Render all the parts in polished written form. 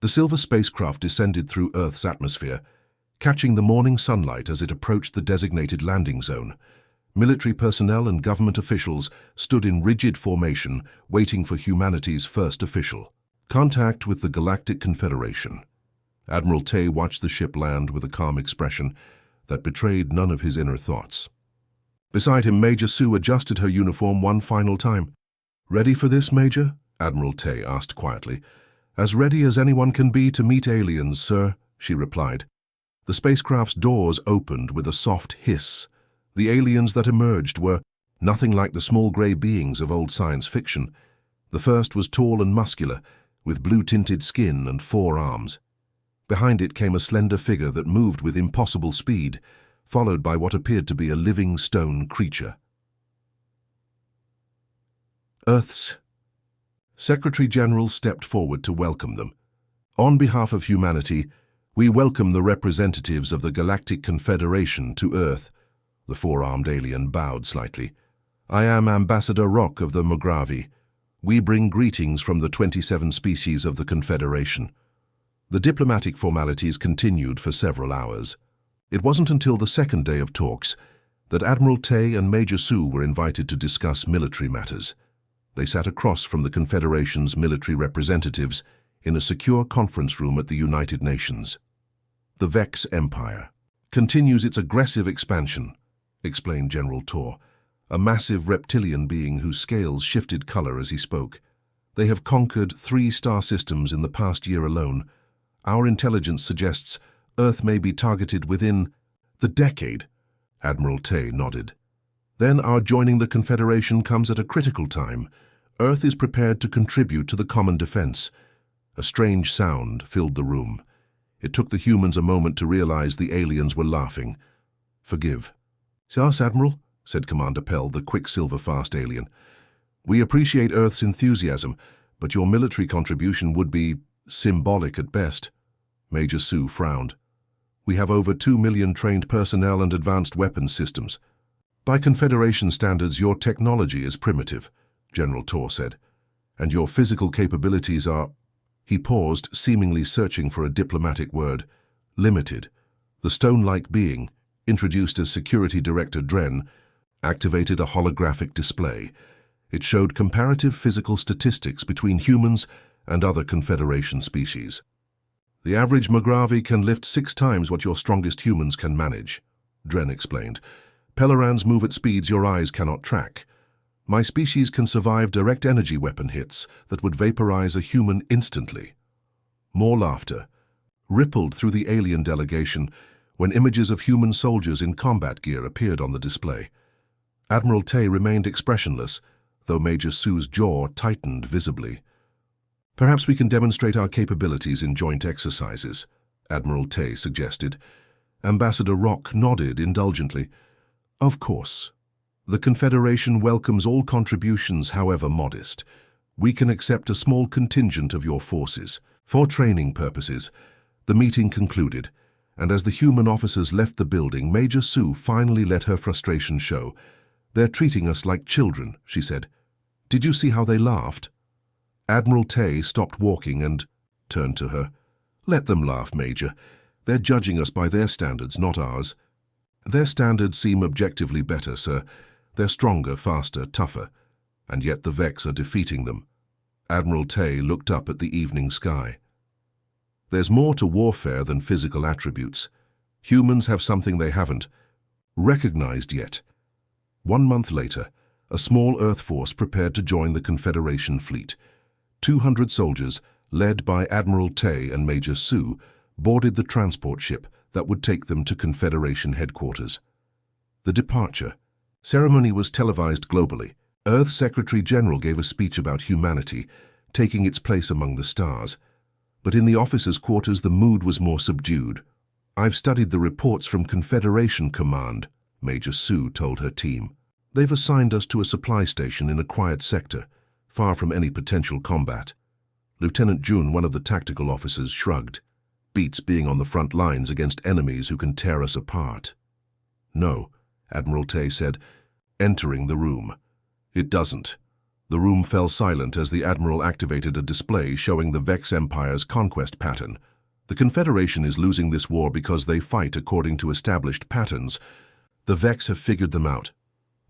The silver spacecraft descended through Earth's atmosphere, catching the morning sunlight as it approached the designated landing zone. Military personnel and government officials stood in rigid formation, waiting for humanity's first official contact with the Galactic Confederation. Admiral Zhou watched the ship land with a calm expression that betrayed none of his inner thoughts. Beside him, Major Zhou adjusted her uniform one final time. "Ready for this, Major?" Admiral Zhou asked quietly. "As ready as anyone can be to meet aliens, sir," she replied. The spacecraft's doors opened with a soft hiss. The aliens that emerged were nothing like the small grey beings of old science fiction. The first was tall and muscular, with blue-tinted skin and 4 arms. Behind it came a slender figure that moved with impossible speed, followed by what appeared to be a living stone creature. Earth's Secretary-General stepped forward to welcome them. "On behalf of humanity, we welcome the representatives of the Galactic Confederation to Earth." The 4-armed alien bowed slightly. "I am Ambassador Rock of the Mogravi. We bring greetings from the 27 species of the Confederation." The diplomatic formalities continued for several hours. It wasn't until the second day of talks that Admiral Zhou and Major Zhou were invited to discuss military matters. They sat across from the Confederation's military representatives in a secure conference room at the United Nations. "The Vex Empire continues its aggressive expansion," explained General Tor, a massive reptilian being whose scales shifted color as he spoke. "They have conquered 3 star systems in the past year alone. Our intelligence suggests Earth may be targeted within the decade." Admiral Zhou nodded. "Then our joining the Confederation comes at a critical time. Earth is prepared to contribute to the common defense." A strange sound filled the room. It took the humans a moment to realize the aliens were laughing. "Forgive." "Yes, Admiral," said Commander Pell, the quicksilver-fast alien. "We appreciate Earth's enthusiasm, but your military contribution would be symbolic at best." Major Zhou frowned. "We have over 2 million trained personnel and advanced weapons systems. By Confederation standards, your technology is primitive," General Tor said, "and your physical capabilities are—" He paused, seemingly searching for a diplomatic word. "Limited." The stone-like being, introduced as Security Director Dren, activated a holographic display. It showed comparative physical statistics between humans and other Confederation species. "The average Mogravi can lift 6 times what your strongest humans can manage," Dren explained. "Pelorans move at speeds your eyes cannot track. My species can survive direct energy weapon hits that would vaporize a human instantly." More laughter rippled through the alien delegation when images of human soldiers in combat gear appeared on the display. Admiral Zhou remained expressionless, though Major Zhou's jaw tightened visibly. "Perhaps we can demonstrate our capabilities in joint exercises," Admiral Zhou suggested. Ambassador Rock nodded indulgently. "Of course. The Confederation welcomes all contributions, however modest. We can accept a small contingent of your forces. For training purposes." The meeting concluded, and as the human officers left the building, Major Zhou finally let her frustration show. "They're treating us like children," she said. "Did you see how they laughed?" Admiral Zhou stopped walking and turned to her. "Let them laugh, Major. They're judging us by their standards, not ours." "Their standards seem objectively better, sir. They're stronger, faster, tougher, and yet the Vex are defeating them." Admiral Zhou looked up at the evening sky. "There's more to warfare than physical attributes. Humans have something they haven't recognized yet." 1 month later, a small Earth force prepared to join the Confederation fleet. 200 soldiers, led by Admiral Zhou and Major Zhou, boarded the transport ship that would take them to Confederation headquarters. The departure ceremony was televised globally. Earth's Secretary-General gave a speech about humanity, taking its place among the stars. But in the officers' quarters, the mood was more subdued. "I've studied the reports from Confederation Command," Major Zhou told her team. "They've assigned us to a supply station in a quiet sector, far from any potential combat." Lieutenant Jun, one of the tactical officers, shrugged. "Beats being on the front lines against enemies who can tear us apart." "No," Admiral Zhou said, entering the room. "It doesn't. The room fell silent as the Admiral activated a display showing the Vex Empire's conquest pattern. The Confederation is losing this war because they fight according to established patterns. The Vex have figured them out.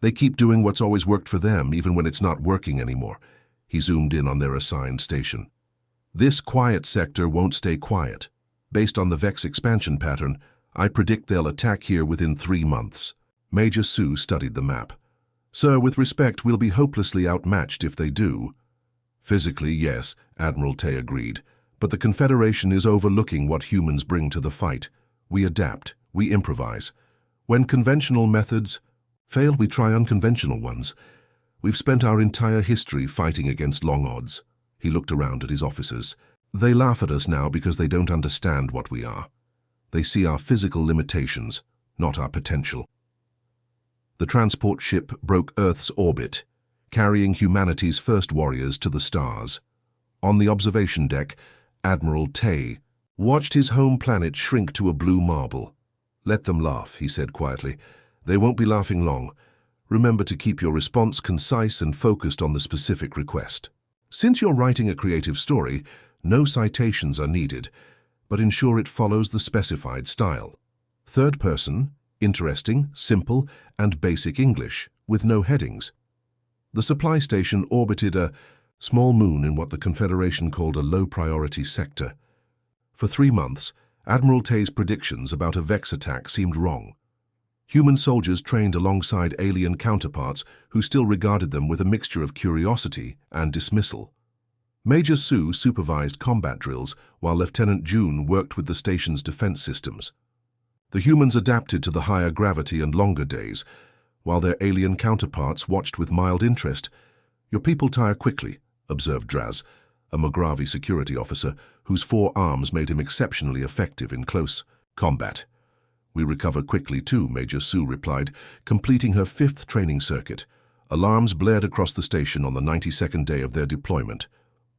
They keep doing what's always worked for them, even when it's not working anymore. He zoomed in on their assigned station. This quiet sector won't stay quiet. Based on the Vex expansion pattern, I predict they'll attack here within 3 months. Major Zhou studied the map. Sir, with respect, we'll be hopelessly outmatched if they do. Physically, yes, Admiral Zhou agreed. But the Confederation is overlooking what humans bring to the fight. We adapt, we improvise. When conventional methods fail, we try unconventional ones. We've spent our entire history fighting against long odds. He looked around at his officers. They laugh at us now because they don't understand what we are. They see our physical limitations, not our potential. The transport ship broke Earth's orbit, carrying humanity's first warriors to the stars. On the observation deck, Admiral Zhou watched his home planet shrink to a blue marble. "Let them laugh," he said quietly. "They won't be laughing long. Remember to keep your response concise and focused on the specific request. Since you're writing a creative story, no citations are needed, but ensure it follows the specified style. Third person, interesting, simple, and basic English, with no headings." The supply station orbited a small moon in what the Confederation called a low-priority sector. For 3 months, Admiral Zhou's predictions about a Vex attack seemed wrong. Human soldiers trained alongside alien counterparts who still regarded them with a mixture of curiosity and dismissal. Major Zhou supervised combat drills while Lieutenant June worked with the station's defense systems. The humans adapted to the higher gravity and longer days, while their alien counterparts watched with mild interest. "Your people tire quickly," observed Draz, a Mogravi security officer whose 4 arms made him exceptionally effective in close combat. "We recover quickly too," Major Zhou replied, completing her 5th training circuit. Alarms blared across the station on the 92nd day of their deployment.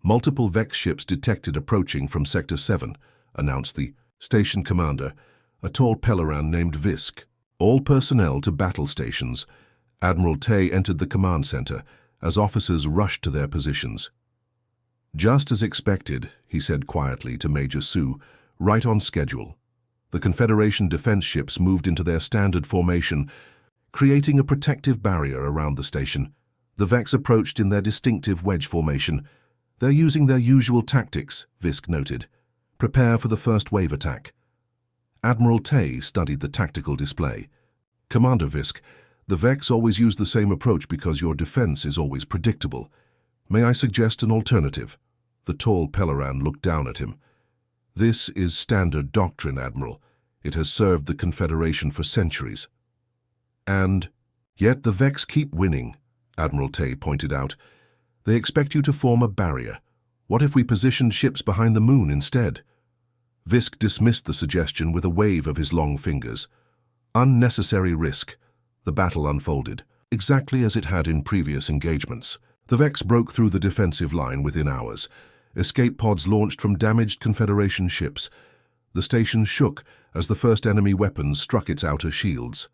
"Multiple Vex ships detected approaching from Sector 7, announced the station commander, a tall Peloran named Visk. "All personnel to battle stations." Admiral Zhou entered the command center as officers rushed to their positions. "Just as expected," he said quietly to Major Zhou, "right on schedule." The Confederation defense ships moved into their standard formation, creating a protective barrier around the station. The Vex approached in their distinctive wedge formation. "They're using their usual tactics," Visk noted. "Prepare for the first wave attack." Admiral Zhou studied the tactical display. "Commander Visk, the Vex always use the same approach because your defense is always predictable. May I suggest an alternative?" The tall Peloran looked down at him. "This is standard doctrine, Admiral. It has served the Confederation for centuries." "And yet the Vex keep winning," Admiral Zhou pointed out. "They expect you to form a barrier. What if we positioned ships behind the moon instead?" Visk dismissed the suggestion with a wave of his long fingers. Unnecessary risk. The battle unfolded, exactly as it had in previous engagements. The Vex broke through the defensive line within hours. Escape pods launched from damaged Confederation ships. The station shook as the first enemy weapons struck its outer shields.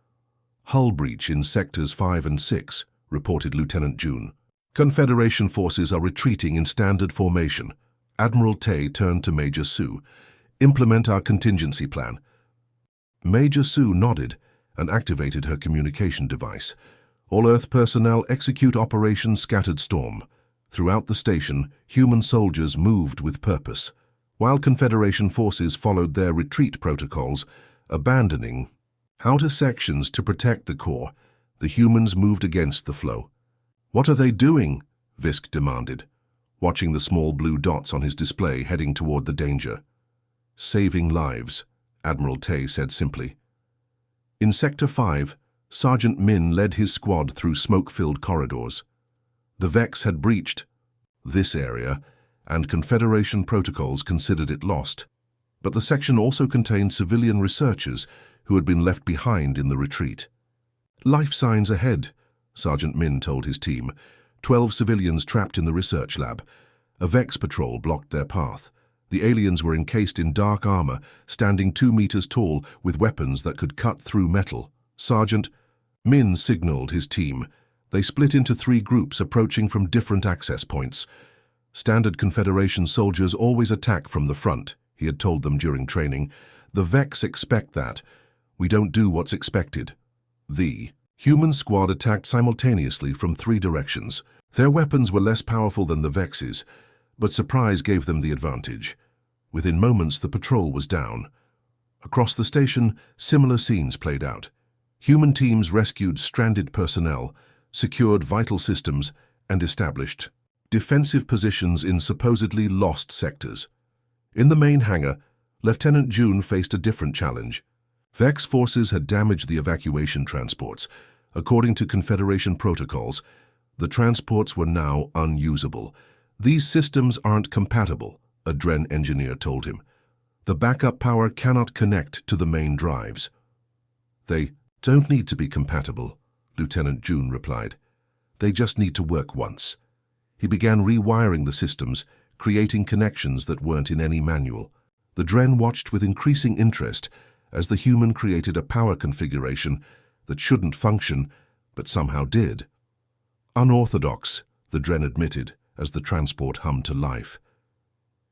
"Hull breach in Sectors 5 and 6, reported Lieutenant June. "Confederation forces are retreating in standard formation." Admiral Zhou turned to Major Zhou. "Implement our contingency plan." Major Zhou nodded and activated her communication device. "All Earth personnel execute Operation Scattered Storm." Throughout the station, human soldiers moved with purpose, while Confederation forces followed their retreat protocols, abandoning outer sections to protect the core. The humans moved against the flow. "What are they doing?" Visk demanded, watching the small blue dots on his display heading toward the danger. "Saving lives," Admiral Zhou said simply. In Sector 5, Sergeant Min led his squad through smoke-filled corridors. The Vex had breached this area, and Confederation protocols considered it lost. But the section also contained civilian researchers who had been left behind in the retreat. "Life signs ahead," Sergeant Min told his team. 12 civilians trapped in the research lab. A Vex patrol blocked their path. The aliens were encased in dark armor, standing 2 meters tall with weapons that could cut through metal. Sergeant Min signaled his team. They split into 3 groups approaching from different access points. Standard Confederation soldiers always attack from the front, he had told them during training. The Vex expect that. We don't do what's expected. The human squad attacked simultaneously from 3 directions. Their weapons were less powerful than the Vex's, but surprise gave them the advantage. Within moments, the patrol was down. Across the station, similar scenes played out. Human teams rescued stranded personnel, secured vital systems, and established defensive positions in supposedly lost sectors. In the main hangar, Lieutenant Zhou faced a different challenge. Vex forces had damaged the evacuation transports. According to Confederation protocols, the transports were now unusable. These systems aren't compatible, a Dren engineer told him. The backup power cannot connect to the main drives. They don't need to be compatible, Lieutenant Zhou replied. They just need to work once. He began rewiring the systems, creating connections that weren't in any manual. The Dren watched with increasing interest as the human created a power configuration that shouldn't function, but somehow did. Unorthodox, the Dren admitted, as the transport hummed to life.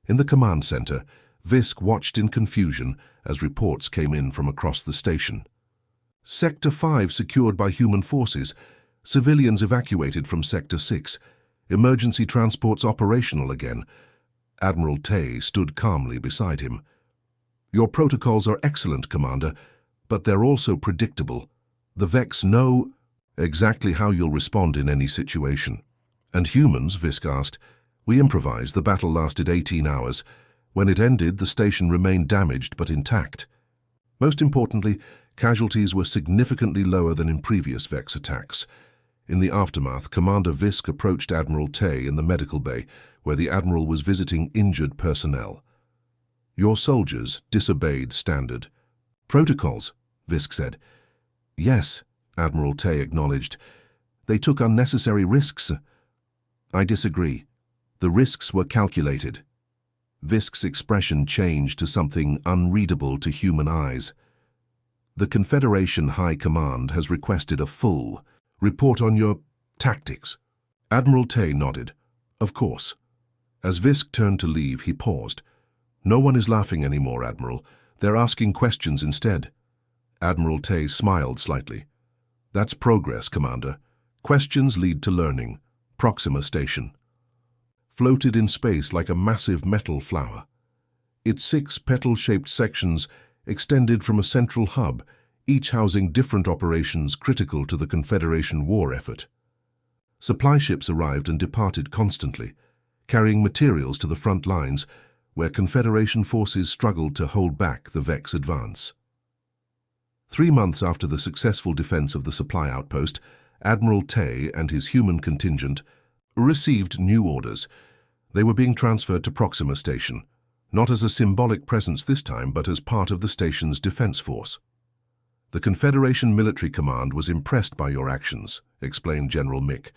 In the command center, Visk watched in confusion as reports came in from across the station. Sector 5 secured by human forces, civilians evacuated from Sector 6, emergency transports operational again. Admiral Tay stood calmly beside him. Your protocols are excellent, Commander, but they're also predictable. The Vex know exactly how you'll respond in any situation. And humans, Visk asked. We improvised. The battle lasted 18 hours. When it ended, the station remained damaged but intact. Most importantly, casualties were significantly lower than in previous Vex attacks. In the aftermath, Commander Visk approached Admiral Tay in the medical bay, where the Admiral was visiting injured personnel. Your soldiers disobeyed standard protocols, Visk said. Yes, Admiral Tay acknowledged. They took unnecessary risks. I disagree. The risks were calculated. Visk's expression changed to something unreadable to human eyes. The Confederation High Command has requested a full report on your tactics. Admiral Tay nodded. Of course. As Visk turned to leave, he paused. No one is laughing anymore, Admiral. They're asking questions instead. Admiral Tay smiled slightly. That's progress, Commander. Questions lead to learning. Proxima Station floated in space like a massive metal flower. Its 6 petal-shaped sections extended from a central hub, each housing different operations critical to the Confederation war effort. Supply ships arrived and departed constantly, carrying materials to the front lines where Confederation forces struggled to hold back the Vex advance. 3 months after the successful defense of the supply outpost, Admiral Tay and his human contingent received new orders. They were being transferred to Proxima Station, not as a symbolic presence this time, but as part of the station's defense force. The Confederation Military Command was impressed by your actions, explained General Mick,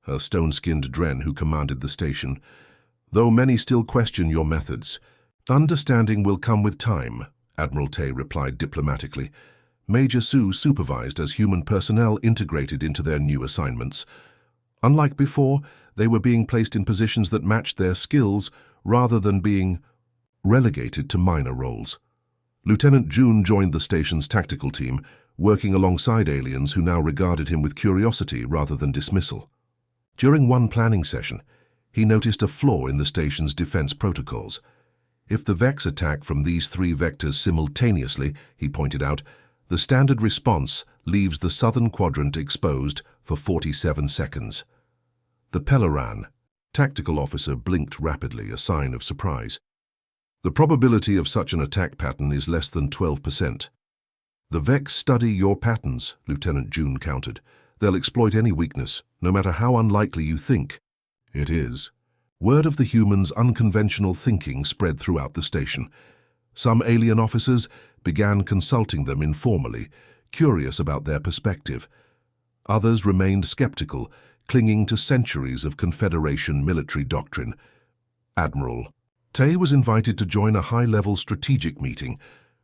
a stone-skinned Dren who commanded the station, though many still question your methods. Understanding will come with time, Admiral Tay replied diplomatically. Major Su supervised as human personnel integrated into their new assignments. Unlike before, they were being placed in positions that matched their skills rather than being relegated to minor roles. Lieutenant Zhou joined the station's tactical team, working alongside aliens who now regarded him with curiosity rather than dismissal. During one planning session, he noticed a flaw in the station's defense protocols. If the Vex attack from these 3 vectors simultaneously, he pointed out, the standard response leaves the southern quadrant exposed for 47 seconds. The Peloran tactical officer blinked rapidly, a sign of surprise. The probability of such an attack pattern is less than 12%. The Vex study your patterns, Lieutenant Zhou countered. They'll exploit any weakness, no matter how unlikely you think it is. Word of the humans' unconventional thinking spread throughout the station. Some alien officers began consulting them informally, curious about their perspective. Others remained skeptical, clinging to centuries of Confederation military doctrine. Admiral Tay was invited to join a high-level strategic meeting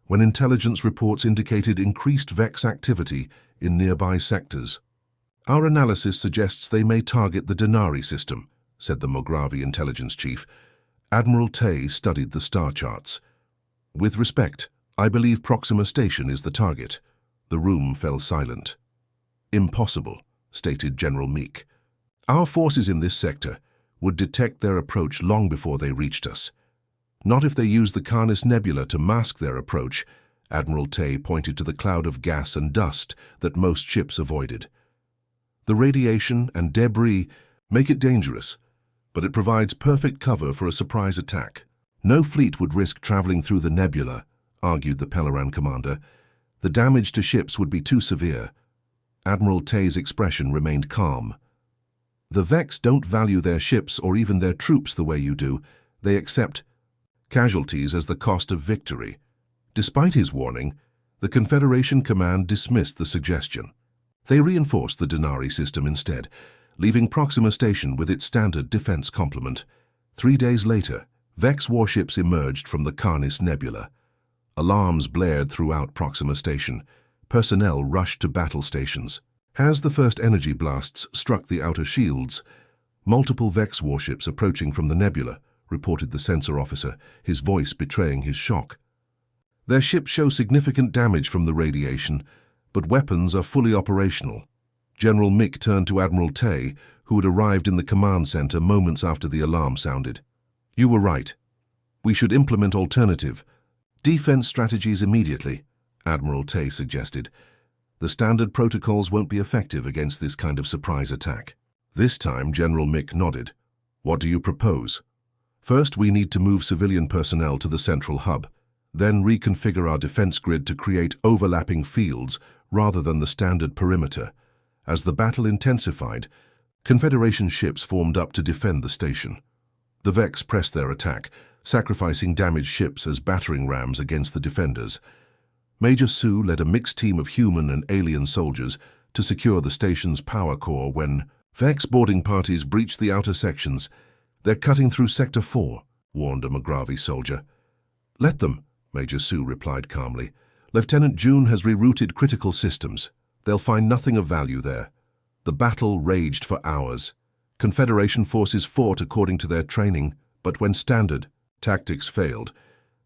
when intelligence reports indicated increased Vex activity in nearby sectors. Our analysis suggests they may target the Dra'kari system, said the Mogravi intelligence chief. Admiral Zhou studied the star charts. With respect, I believe Proxima Station is the target. The room fell silent. Impossible, stated General Meek. Our forces in this sector would detect their approach long before they reached us. Not if they used the Canis Nebula to mask their approach. Admiral Zhou pointed to the cloud of gas and dust that most ships avoided. The radiation and debris make it dangerous, but it provides perfect cover for a surprise attack. No fleet would risk traveling through the nebula, argued the Peloran commander. The damage to ships would be too severe. Admiral Zhou's expression remained calm. The Vex don't value their ships or even their troops the way you do. They accept casualties as the cost of victory. Despite his warning, the Confederation command dismissed the suggestion. They reinforced the Dra'kari system instead, leaving Proxima Station with its standard defense complement. 3 days later, Vex warships emerged from the Canis Nebula. Alarms blared throughout Proxima Station. Personnel rushed to battle stations. As the first energy blasts struck the outer shields, multiple Vex warships approaching from the nebula, reported the sensor officer, his voice betraying his shock. Their ships show significant damage from the radiation, but weapons are fully operational. General Mick turned to Admiral Zhou, who had arrived in the command center moments after the alarm sounded. You were right. We should implement alternative defense strategies immediately, Admiral Zhou suggested. The standard protocols won't be effective against this kind of surprise attack. This time, General Mick nodded. What do you propose? First, we need to move civilian personnel to the central hub, then reconfigure our defense grid to create overlapping fields rather than the standard perimeter. As the battle intensified, Confederation ships formed up to defend the station. The Vex pressed their attack, sacrificing damaged ships as battering rams against the defenders. Major Zhou led a mixed team of human and alien soldiers to secure the station's power core when Vex boarding parties breached the outer sections. They're cutting through Sector 4, warned a Mogravi soldier. Let them, Major Zhou replied calmly. Lieutenant June has rerouted critical systems. They'll find nothing of value there. The battle raged for hours. Confederation forces fought according to their training, but when standard tactics failed,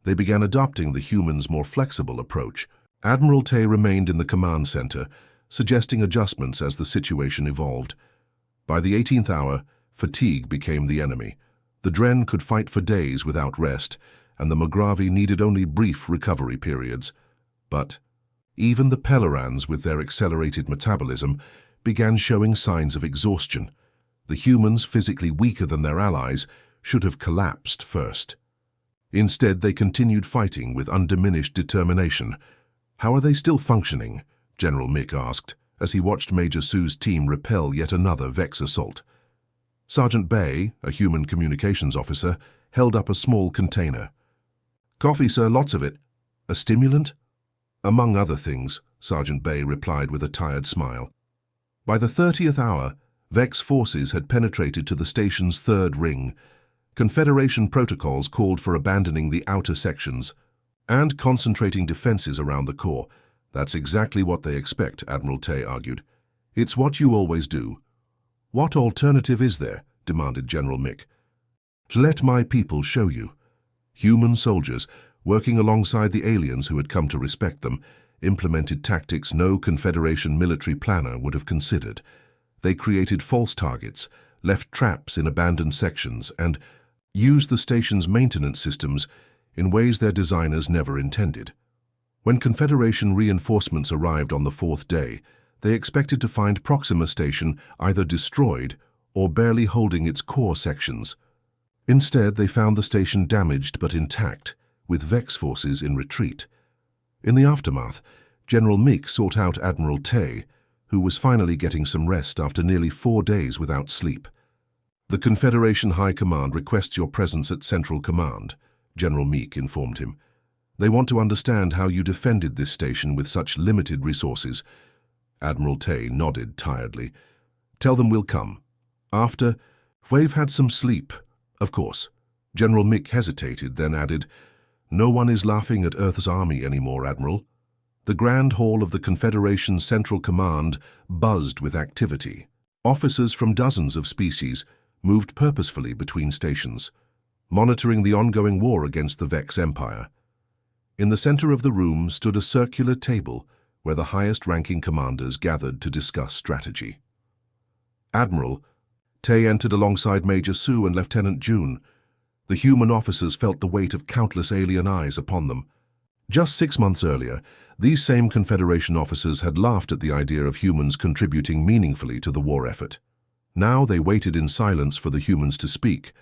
they began adopting the humans' more flexible approach. Admiral Zhou remained in the command center, suggesting adjustments as the situation evolved. By the 18th hour, fatigue became the enemy. The Dren could fight for days without rest, and the Mogravi needed only brief recovery periods. But even the Pelorans, with their accelerated metabolism, began showing signs of exhaustion. The humans, physically weaker than their allies, should have collapsed first. Instead, they continued fighting with undiminished determination. How are they still functioning? General Mick asked, as he watched Major Zhou's team repel yet another Vex assault. Sergeant Bay, a human communications officer, held up a small container. Coffee, sir, lots of it. A stimulant? Among other things, Sergeant Bay replied with a tired smile. By the 30th hour, Vex forces had penetrated to the station's third ring. Confederation protocols called for abandoning the outer sections and concentrating defenses around the core. That's exactly what they expect, Admiral Zhou argued. It's what you always do. What alternative is there? Demanded General Mick. Let my people show you. Human soldiers, working alongside the aliens who had come to respect them, implemented tactics no Confederation military planner would have considered. They created false targets, left traps in abandoned sections, and used the station's maintenance systems in ways their designers never intended. When Confederation reinforcements arrived on the 4th day, they expected to find Proxima Station either destroyed or barely holding its core sections. Instead, they found the station damaged but intact, with Vex forces in retreat. In the aftermath, General Meek sought out Admiral Zhou, who was finally getting some rest after nearly 4 days without sleep. The Confederation High Command requests your presence at Central Command, General Meek informed him. They want to understand how you defended this station with such limited resources. Admiral Zhou nodded tiredly. Tell them we'll come. After we've had some sleep, of course. General Mick hesitated, then added, No one is laughing at Earth's army anymore, Admiral. The Grand Hall of the Confederation's Central Command buzzed with activity. Officers from dozens of species moved purposefully between stations, monitoring the ongoing war against the Vex Empire. In the center of the room stood a circular table where the highest-ranking commanders gathered to discuss strategy. Admiral Zhou entered alongside Major Zhou and Lieutenant Jun. The human officers felt the weight of countless alien eyes upon them. Just 6 months earlier, these same Confederation officers had laughed at the idea of humans contributing meaningfully to the war effort. Now they waited in silence for the humans to speak.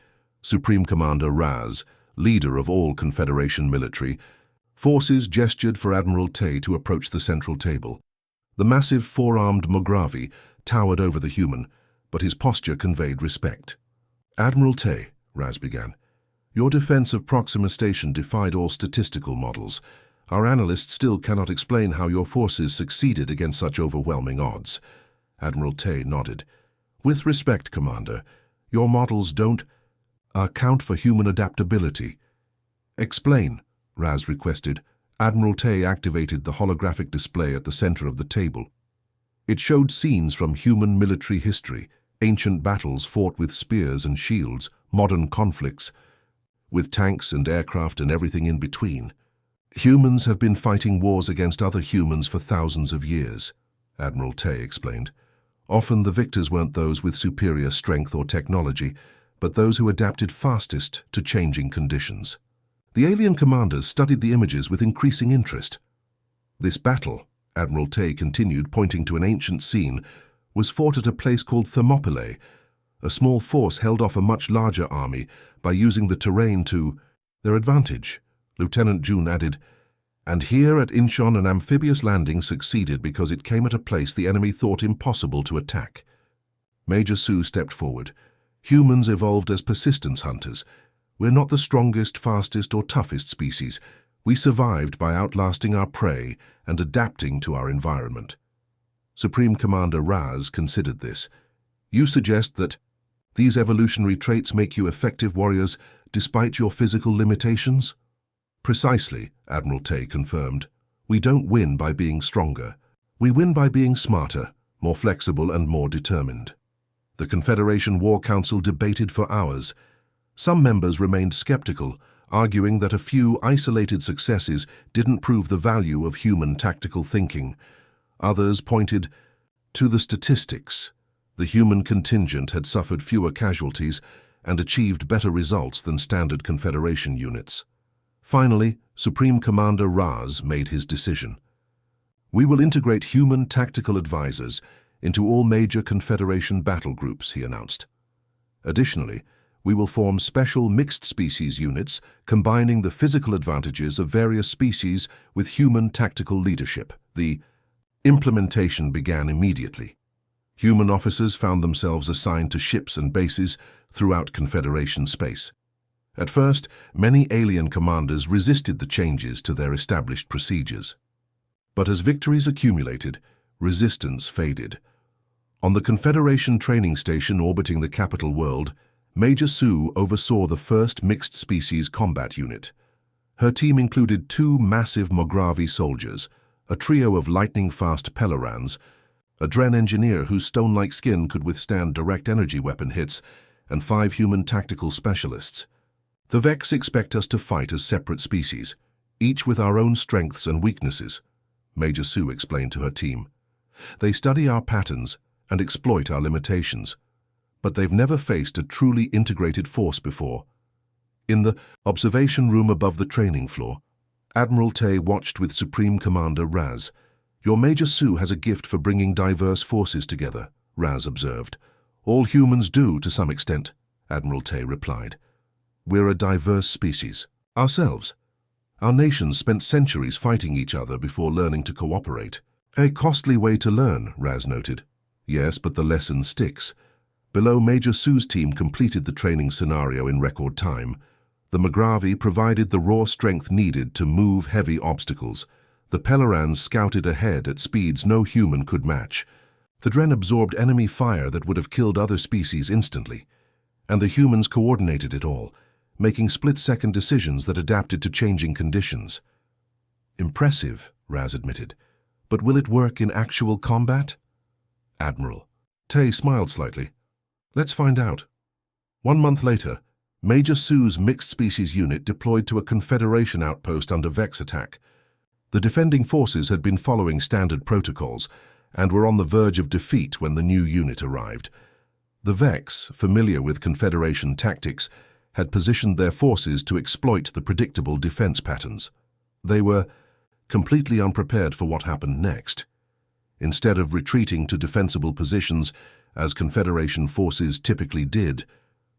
Supreme Commander Raz, leader of all Confederation military forces, gestured for Admiral Zhou to approach the central table. The massive four-armed Mogravi towered over the human, but his posture conveyed respect. "Admiral Zhou," Raz began, "your defense of Proxima Station defied all statistical models. Our analysts still cannot explain how your forces succeeded against such overwhelming odds." Admiral Zhou nodded. "With respect, Commander, your models don't account for human adaptability." "Explain," Raz requested. Admiral Zhou activated the holographic display at the center of the table. It showed scenes from human military history, ancient battles fought with spears and shields, modern conflicts, with tanks and aircraft and everything in between. "Humans have been fighting wars against other humans for thousands of years," Admiral Zhou explained. "Often the victors weren't those with superior strength or technology, but those who adapted fastest to changing conditions." The alien commanders studied the images with increasing interest. "This battle," Admiral Zhou continued, pointing to an ancient scene, "was fought at a place called Thermopylae. A small force held off a much larger army by using the terrain to their advantage." Lieutenant Jun added, "And here at Incheon an amphibious landing succeeded because it came at a place the enemy thought impossible to attack." Major Zhou stepped forward. "Humans evolved as persistence hunters. We're not the strongest, fastest, or toughest species. We survived by outlasting our prey and adapting to our environment." Supreme Commander Raz considered this. "You suggest that these evolutionary traits make you effective warriors despite your physical limitations?" "Precisely," Admiral Zhou confirmed. "We don't win by being stronger. We win by being smarter, more flexible, and more determined." The Confederation War Council debated for hours. Some members remained skeptical, arguing that a few isolated successes didn't prove the value of human tactical thinking. Others pointed to the statistics. The human contingent had suffered fewer casualties and achieved better results than standard Confederation units. Finally, Supreme Commander Raz made his decision. "We will integrate human tactical advisors into all major Confederation battle groups," he announced. "Additionally, we will form special mixed-species units combining the physical advantages of various species with human tactical leadership." The implementation began immediately. Human officers found themselves assigned to ships and bases throughout Confederation space. At first, many alien commanders resisted the changes to their established procedures. But as victories accumulated, resistance faded. On the Confederation training station orbiting the capital world, Major Zhou oversaw the first mixed-species combat unit. Her team included 2 massive Mogravi soldiers, a trio of lightning-fast Pelorans, a Dren engineer whose stone-like skin could withstand direct energy weapon hits, and 5 human tactical specialists. "The Vex expect us to fight as separate species, each with our own strengths and weaknesses," Major Zhou explained to her team. "They study our patterns and exploit our limitations, but they've never faced a truly integrated force before." In the observation room above the training floor, Admiral Zhou watched with Supreme Commander Raz. "Your Major Zhou has a gift for bringing diverse forces together," Raz observed. "All humans do, to some extent," Admiral Zhou replied. "We're a diverse species. Ourselves. Our nations spent centuries fighting each other before learning to cooperate." "A costly way to learn," Raz noted. "Yes, but the lesson sticks." Below, Major Zhou's team completed the training scenario in record time. The Mogravi provided the raw strength needed to move heavy obstacles. The Pelorans scouted ahead at speeds no human could match. The Dren absorbed enemy fire that would have killed other species instantly. And the humans coordinated it all, making split-second decisions that adapted to changing conditions. "Impressive," Raz admitted. But will it work in actual combat? Admiral. Tay smiled slightly. Let's find out. 1 month later, Major Zhou's mixed-species unit deployed to a Confederation outpost under Vex attack. The defending forces had been following standard protocols and were on the verge of defeat when the new unit arrived. The Vex, familiar with Confederation tactics, had positioned their forces to exploit the predictable defense patterns. They were completely unprepared for what happened next. Instead of retreating to defensible positions, as Confederation forces typically did,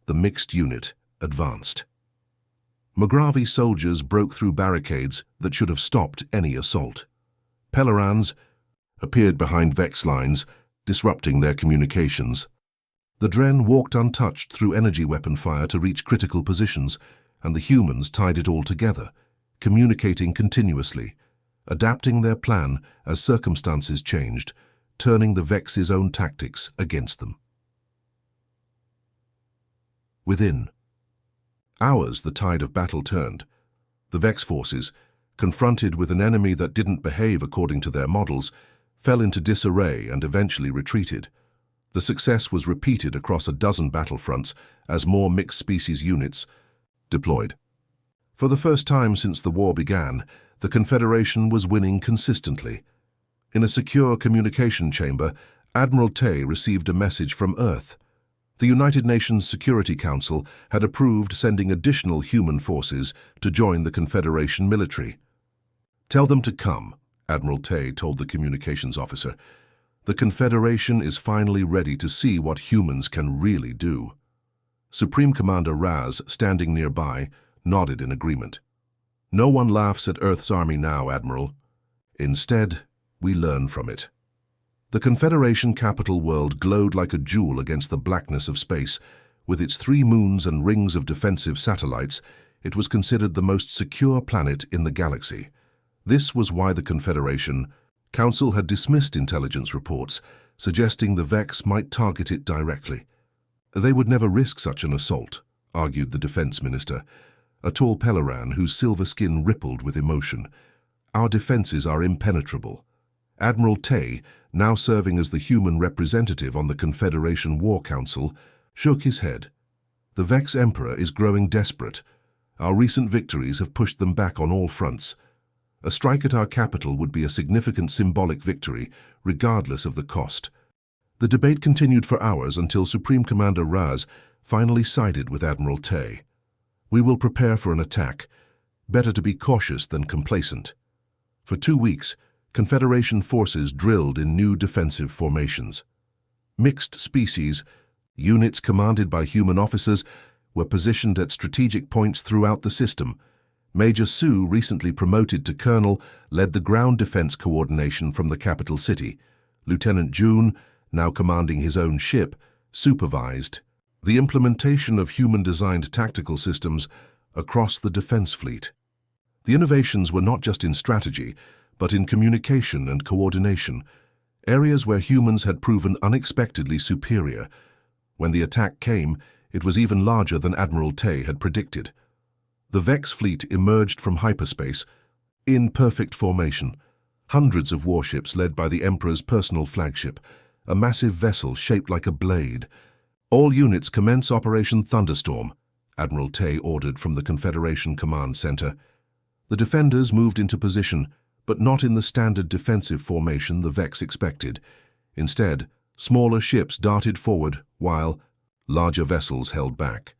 the mixed unit advanced. Mogravi soldiers broke through barricades that should have stopped any assault. Pelorans appeared behind Vex lines, disrupting their communications. The Dren walked untouched through energy weapon fire to reach critical positions, and the humans tied it all together, communicating continuously, adapting their plan as circumstances changed, turning the Vex's own tactics against them. Within hours, the tide of battle turned. The Vex forces, confronted with an enemy that didn't behave according to their models, fell into disarray and eventually retreated. The success was repeated across a dozen battlefronts as more mixed-species units deployed. For the first time since the war began, the Confederation was winning consistently. In a secure communication chamber, Admiral Zhou received a message from Earth. The United Nations Security Council had approved sending additional human forces to join the Confederation military. "Tell them to come," Admiral Zhou told the communications officer. "The Confederation is finally ready to see what humans can really do." Supreme Commander Raz, standing nearby, nodded in agreement. "No one laughs at Earth's army now, Admiral. Instead, we learn from it." The Confederation capital world glowed like a jewel against the blackness of space. With its 3 moons and rings of defensive satellites, it was considered the most secure planet in the galaxy. This was why the Confederation Council had dismissed intelligence reports, suggesting the Vex might target it directly. They would never risk such an assault, argued the defense minister, a tall Peloran whose silver skin rippled with emotion. "Our defenses are impenetrable." Admiral Zhou, now serving as the human representative on the Confederation War Council, shook his head. "The Vex Emperor is growing desperate. Our recent victories have pushed them back on all fronts. A strike at our capital would be a significant symbolic victory, regardless of the cost." The debate continued for hours until Supreme Commander Raz finally sided with Admiral Zhou. "We will prepare for an attack. Better to be cautious than complacent." For 2 weeks, Confederation forces drilled in new defensive formations. Mixed species, units commanded by human officers, were positioned at strategic points throughout the system. Major Zhou, recently promoted to colonel, led the ground defense coordination from the capital city. Lieutenant Jun, now commanding his own ship, supervised the implementation of human-designed tactical systems across the defense fleet. The innovations were not just in strategy, but in communication and coordination, areas where humans had proven unexpectedly superior. When the attack came, it was even larger than Admiral Zhou had predicted. The Vex fleet emerged from hyperspace in perfect formation. Hundreds of warships led by the Emperor's personal flagship, a massive vessel shaped like a blade. "All units commence Operation Thunderstorm," Admiral Zhou ordered from the Confederation Command Center. The defenders moved into position, but not in the standard defensive formation the Vex expected. Instead, smaller ships darted forward while larger vessels held back.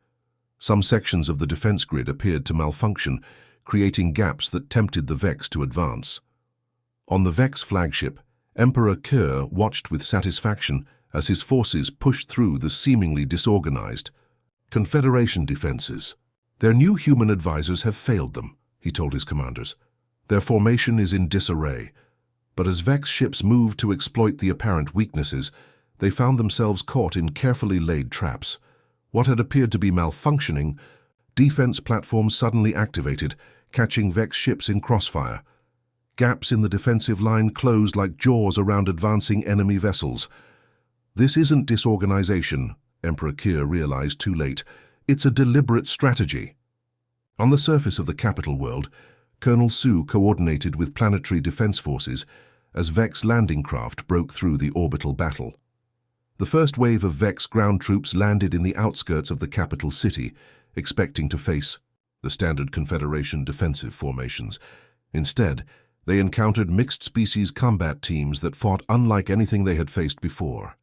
Some sections of the defense grid appeared to malfunction, creating gaps that tempted the Vex to advance. On the Vex flagship, Emperor Zhou watched with satisfaction as his forces pushed through the seemingly disorganized Confederation defenses. "Their new human advisors have failed them," he told his commanders. "Their formation is in disarray." But as Vex ships moved to exploit the apparent weaknesses, they found themselves caught in carefully laid traps. What had appeared to be malfunctioning, defense platforms suddenly activated, catching Vex ships in crossfire. Gaps in the defensive line closed like jaws around advancing enemy vessels. "This isn't disorganization," Emperor Zhou realized too late. "It's a deliberate strategy." On the surface of the capital world, Colonel Zhou coordinated with planetary defense forces as Vex landing craft broke through the orbital battle. The first wave of Vex ground troops landed in the outskirts of the capital city, expecting to face the standard Confederation defensive formations. Instead, they encountered mixed-species combat teams that fought unlike anything they had faced before.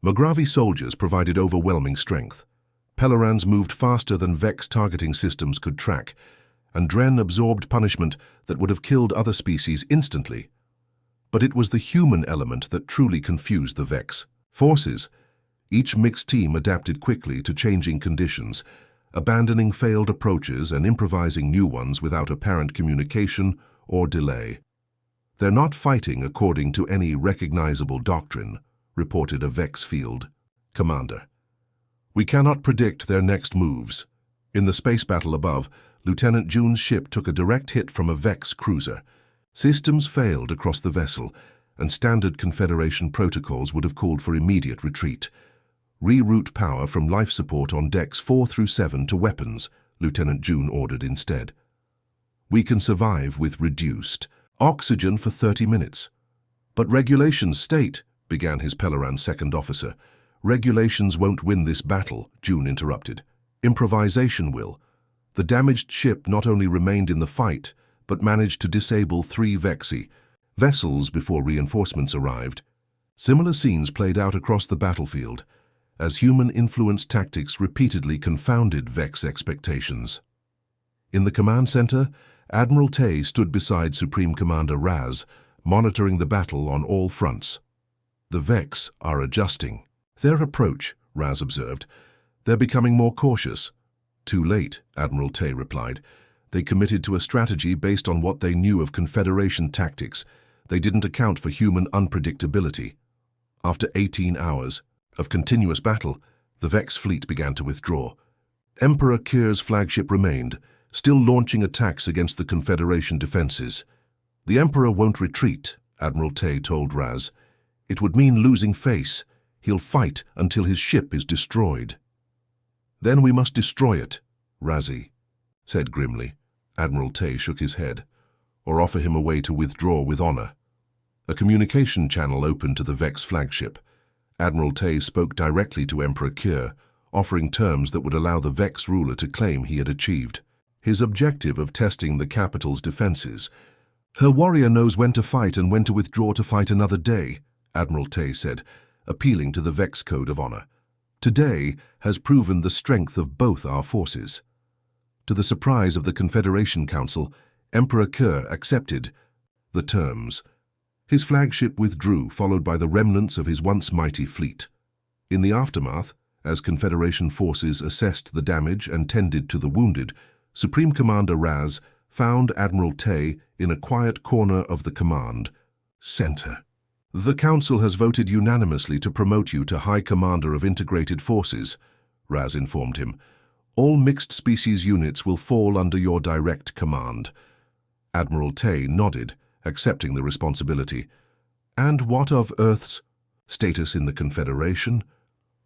Mogravi soldiers provided overwhelming strength. Pelorans moved faster than Vex targeting systems could track, and Dren absorbed punishment that would have killed other species instantly. But it was the human element that truly confused the Vex forces. Each mixed team adapted quickly to changing conditions, abandoning failed approaches and improvising new ones without apparent communication or delay. "They're not fighting according to any recognizable doctrine," reported a Vex field commander. "We cannot predict their next moves." In the space battle above, Lieutenant June's ship took a direct hit from a Vex cruiser. Systems failed across the vessel, and standard Confederation protocols would have called for immediate retreat. "Reroute power from life support on decks 4 through 7 to weapons," Lieutenant June ordered instead. "We can survive with reduced oxygen for 30 minutes. But regulations state," began his Peloran second officer. "Regulations won't win this battle," June interrupted. "Improvisation will." The damaged ship not only remained in the fight, but managed to disable 3 Vexi vessels before reinforcements arrived. Similar scenes played out across the battlefield, as human-influenced tactics repeatedly confounded Vex expectations. In the command center, Admiral Zhou stood beside Supreme Commander Raz, monitoring the battle on all fronts. "The Vex are adjusting their approach," Raz observed. "They're becoming more cautious." "Too late," Admiral Zhou replied. "They committed to a strategy based on what they knew of Confederation tactics. They didn't account for human unpredictability." After 18 hours of continuous battle, the Vex fleet began to withdraw. Emperor Kir's flagship remained, still launching attacks against the Confederation defenses. "The Emperor won't retreat," Admiral Zhou told Raz. "It would mean losing face. He'll fight until his ship is destroyed." "Then we must destroy it," Razi said grimly. Admiral Zhou shook his head. "Or offer him a way to withdraw with honor." A communication channel opened to the Vex flagship. Admiral Zhou spoke directly to Emperor Kir, offering terms that would allow the Vex ruler to claim he had achieved his objective of testing the capital's defenses. "Her warrior knows when to fight and when to withdraw to fight another day," Admiral Zhou said, appealing to the Vex code of honor. "Today has proven the strength of both our forces." To the surprise of the Confederation Council, Emperor Kir accepted the terms. His flagship withdrew, followed by the remnants of his once mighty fleet. In the aftermath, as Confederation forces assessed the damage and tended to the wounded, Supreme Commander Raz found Admiral Zhou in a quiet corner of the command center. "The Council has voted unanimously to promote you to High Commander of Integrated Forces," Raz informed him. "All mixed-species units will fall under your direct command." Admiral Zhou nodded, accepting the responsibility. "And what of Earth's status in the Confederation?"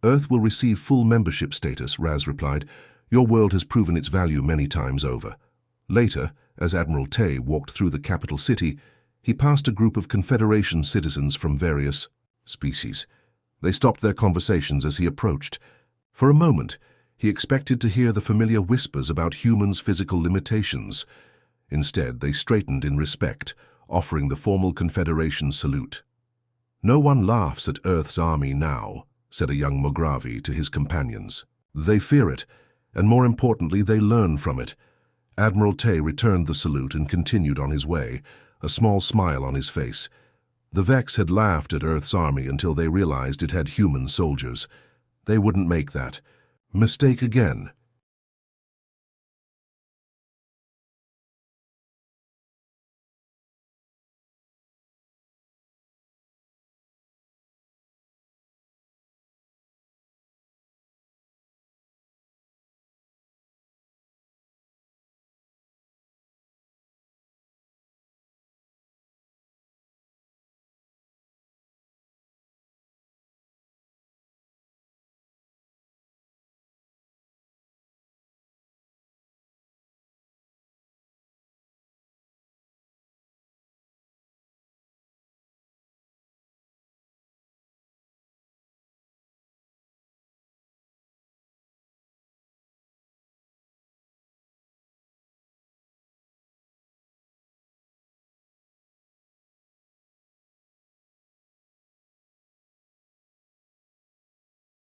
"Earth will receive full membership status," Raz replied. "Your world has proven its value many times over." Later, as Admiral Zhou walked through the capital city, he passed a group of Confederation citizens from various species. They stopped their conversations as he approached. For a moment, he expected to hear the familiar whispers about humans' physical limitations. Instead, they straightened in respect, offering the formal Confederation salute. "No one laughs at Earth's army now," said a young Mogravi to his companions. "They fear it, and more importantly, they learn from it." Admiral Zhou returned the salute and continued on his way, a small smile on his face. The Vex had laughed at Earth's army until they realized it had human soldiers. They wouldn't make that mistake again.